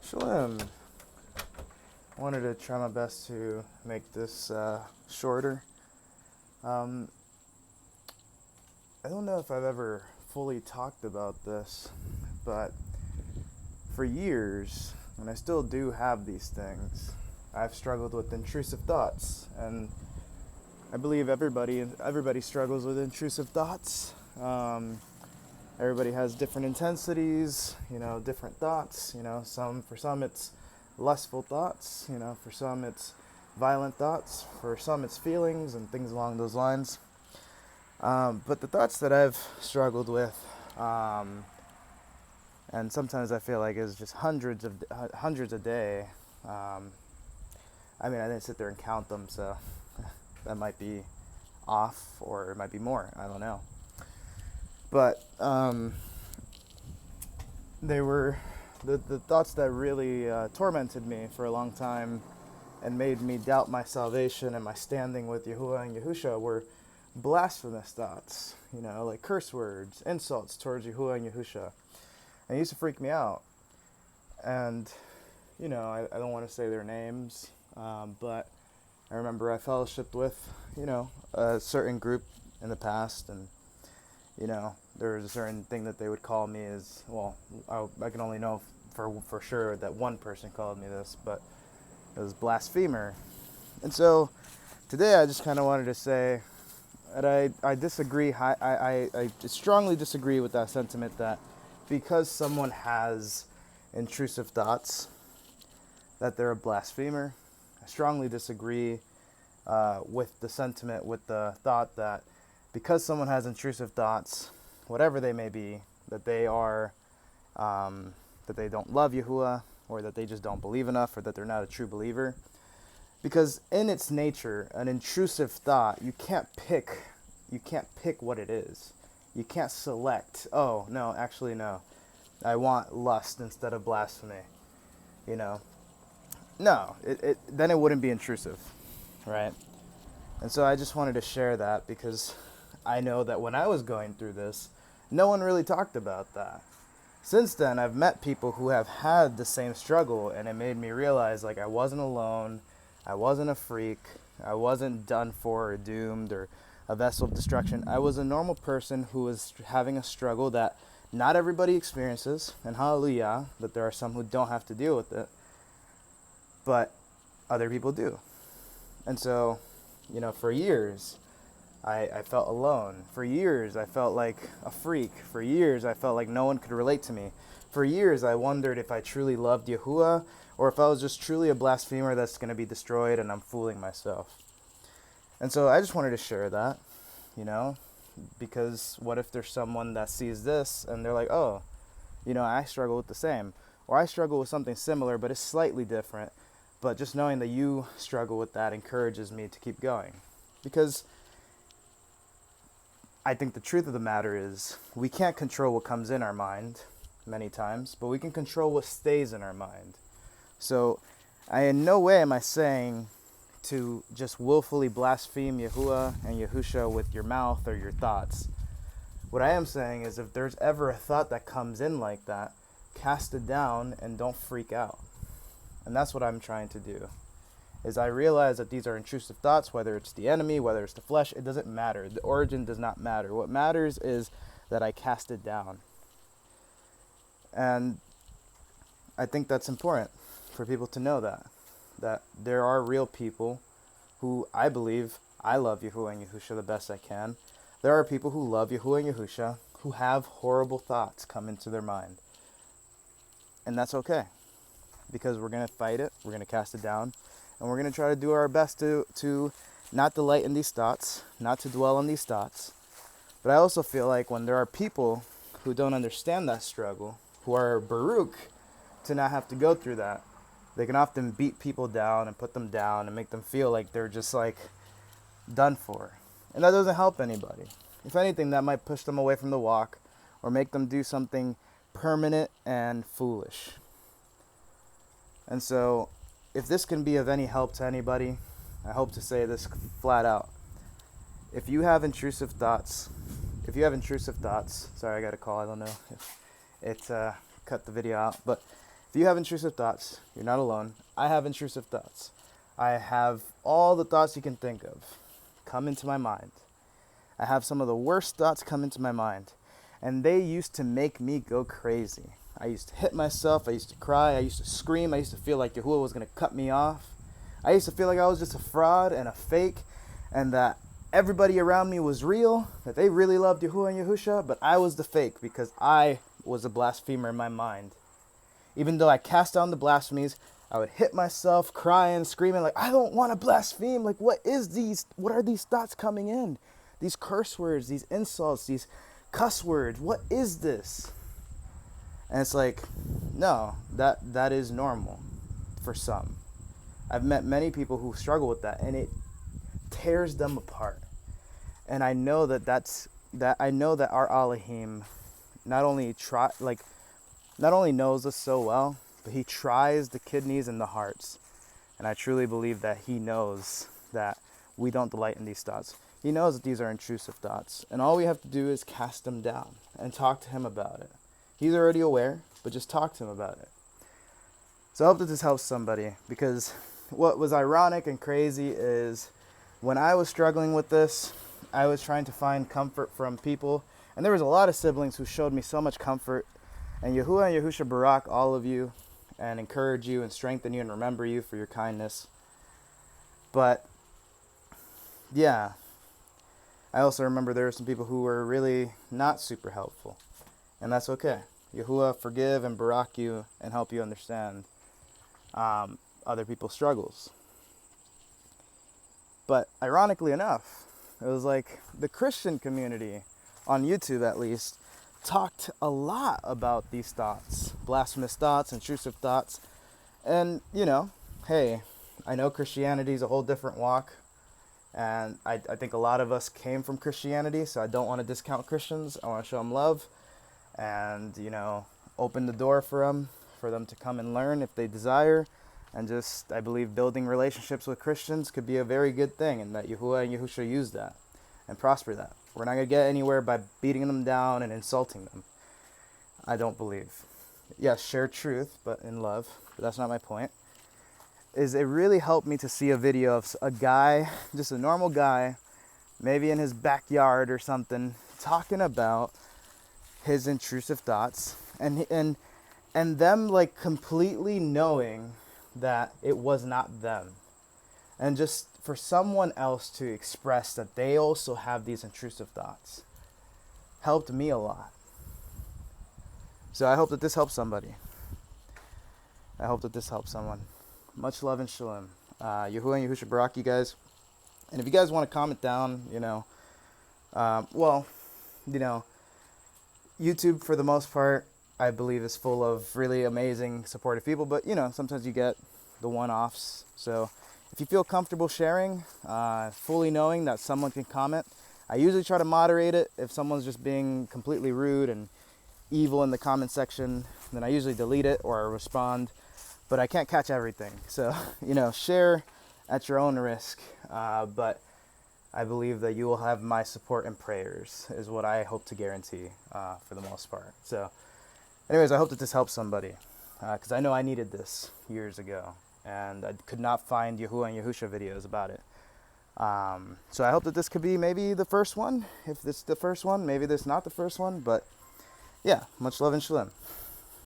Shalom. I wanted to try my best to make this shorter. Um, I don't know if I've ever fully talked about this, but for years, and I still do have these things, I've struggled with intrusive thoughts, and I believe everybody struggles with intrusive thoughts. Everybody has different intensities, different thoughts. For some it's lustful thoughts, for some it's violent thoughts, for some it's feelings and things along those lines. But the thoughts that I've struggled with, and sometimes I feel like is just hundreds a day. I didn't sit there and count them, so that might be off, or it might be more. I don't know. But they were the thoughts that really tormented me for a long time and made me doubt my salvation and my standing with Yahuwah and Yahusha were blasphemous thoughts, like curse words, insults towards Yahuwah and Yahusha. And it used to freak me out. And, I don't want to say their names, but I remember I fellowshipped with, a certain group in the past, and there was a certain thing that they would call me as, well, I can only know for sure that one person called me this, but it was blasphemer. And so today I just kind of wanted to say that I disagree. I strongly disagree with that sentiment that because someone has intrusive thoughts, that they're a blasphemer. I strongly disagree with the sentiment, with the thought that because someone has intrusive thoughts, whatever they may be, that they are, that they don't love Yahuwah, or that they just don't believe enough, or that they're not a true believer. Because in its nature, an intrusive thought, you can't pick what it is. You can't select, oh, no, actually, no. I want lust instead of blasphemy. No, then it wouldn't be intrusive, right? And so I just wanted to share that because I know that when I was going through this, no one really talked about that. Since then, I've met people who have had the same struggle, and it made me realize, like, I wasn't alone, I wasn't a freak, I wasn't done for or doomed or a vessel of destruction. I was a normal person who was having a struggle that not everybody experiences, and hallelujah, that there are some who don't have to deal with it, but other people do. And so, for years, I felt alone. For years, I felt like a freak. For years, I felt like no one could relate to me. For years, I wondered if I truly loved Yahuwah, or if I was just truly a blasphemer that's going to be destroyed and I'm fooling myself. And so I just wanted to share that, because what if there's someone that sees this and they're like, oh, I struggle with the same, or I struggle with something similar, but it's slightly different. But just knowing that you struggle with that encourages me to keep going. Because I think the truth of the matter is we can't control what comes in our mind many times, but we can control what stays in our mind. So in no way am I saying to just willfully blaspheme Yahuwah and Yahusha with your mouth or your thoughts. What I am saying is if there's ever a thought that comes in like that, cast it down and don't freak out. And that's what I'm trying to do. Is I realize that these are intrusive thoughts, whether it's the enemy, whether it's the flesh, it doesn't matter. The origin does not matter. What matters is that I cast it down. And I think that's important for people to know that there are real people who I believe, I love Yahuwah and Yahusha the best I can. There are people who love Yahuwah and Yahusha who have horrible thoughts come into their mind. And that's okay. Because we're going to fight it, we're going to cast it down, and we're going to try to do our best to not delight in these thoughts, not to dwell on these thoughts. But I also feel like when there are people who don't understand that struggle, who are Baruch to not have to go through that, they can often beat people down and put them down and make them feel like they're just like done for. And that doesn't help anybody. If anything, that might push them away from the walk or make them do something permanent and foolish. And so, if this can be of any help to anybody, I hope to say this flat out. If you have intrusive thoughts, sorry, I got a call, I don't know if it cut the video out, but if If you have intrusive thoughts, you're not alone. I have intrusive thoughts. I have all the thoughts you can think of come into my mind. I have some of the worst thoughts come into my mind, and they used to make me go crazy. I used to hit myself, I used to cry, I used to scream, I used to feel like Yahuwah was going to cut me off. I used to feel like I was just a fraud and a fake, and that everybody around me was real, that they really loved Yahuwah and Yahusha, but I was the fake because I was a blasphemer in my mind. Even though I cast down the blasphemies, I would hit myself, crying, screaming, like, I don't want to blaspheme. Like, what are these thoughts coming in? These curse words, these insults, these cuss words, what is this? And it's like, no, that is normal for some. I've met many people who struggle with that, and it tears them apart. And I know I know that our Elohim not only knows us so well, but he tries the kidneys and the hearts. And I truly believe that he knows that we don't delight in these thoughts. He knows that these are intrusive thoughts. And all we have to do is cast them down and talk to him about it. He's already aware, but just talk to him about it. So I hope that this helps somebody, because what was ironic and crazy is when I was struggling with this, I was trying to find comfort from people. And there was a lot of siblings who showed me so much comfort. And Yahuwah and Yahusha Barak all of you, and encourage you and strengthen you and remember you for your kindness. But yeah, I also remember there were some people who were really not super helpful, and that's okay. Yahuwah forgive and barak you and help you understand other people's struggles. But ironically enough, it was like the Christian community, on YouTube at least, talked a lot about these thoughts, blasphemous thoughts, intrusive thoughts. And, hey, I know Christianity is a whole different walk, and I think a lot of us came from Christianity, so I don't want to discount Christians. I want to show them love and, open the door for them to come and learn if they desire. And just, I believe building relationships with Christians could be a very good thing, and that Yahuwah and Yahusha use that and prosper that. We're not going to get anywhere by beating them down and insulting them. I don't believe. Yes, share truth, but in love. But that's not my point. It really helped me to see a video of a guy, just a normal guy, maybe in his backyard or something, talking about his intrusive thoughts, and them like completely knowing that it was not them. And just for someone else to express that they also have these intrusive thoughts helped me a lot. So I hope that this helps somebody. I hope that this helps someone. Much love and shalom. Yahuwah and Yahusha Barak, you guys. And if you guys want to comment down, YouTube for the most part, I believe, is full of really amazing, supportive people. But, sometimes you get the one-offs. So if you feel comfortable sharing, fully knowing that someone can comment, I usually try to moderate it. If someone's just being completely rude and evil in the comment section, then I usually delete it or respond. But I can't catch everything. So, share at your own risk. But I believe that you will have my support and prayers is what I hope to guarantee for the most part. So, anyways, I hope that this helps somebody. Because I know I needed this years ago. And I could not find Yahuwah and Yahusha videos about it. So I hope that this could be maybe the first one. If it's the first one, maybe this is not the first one. But yeah, much love and shalom.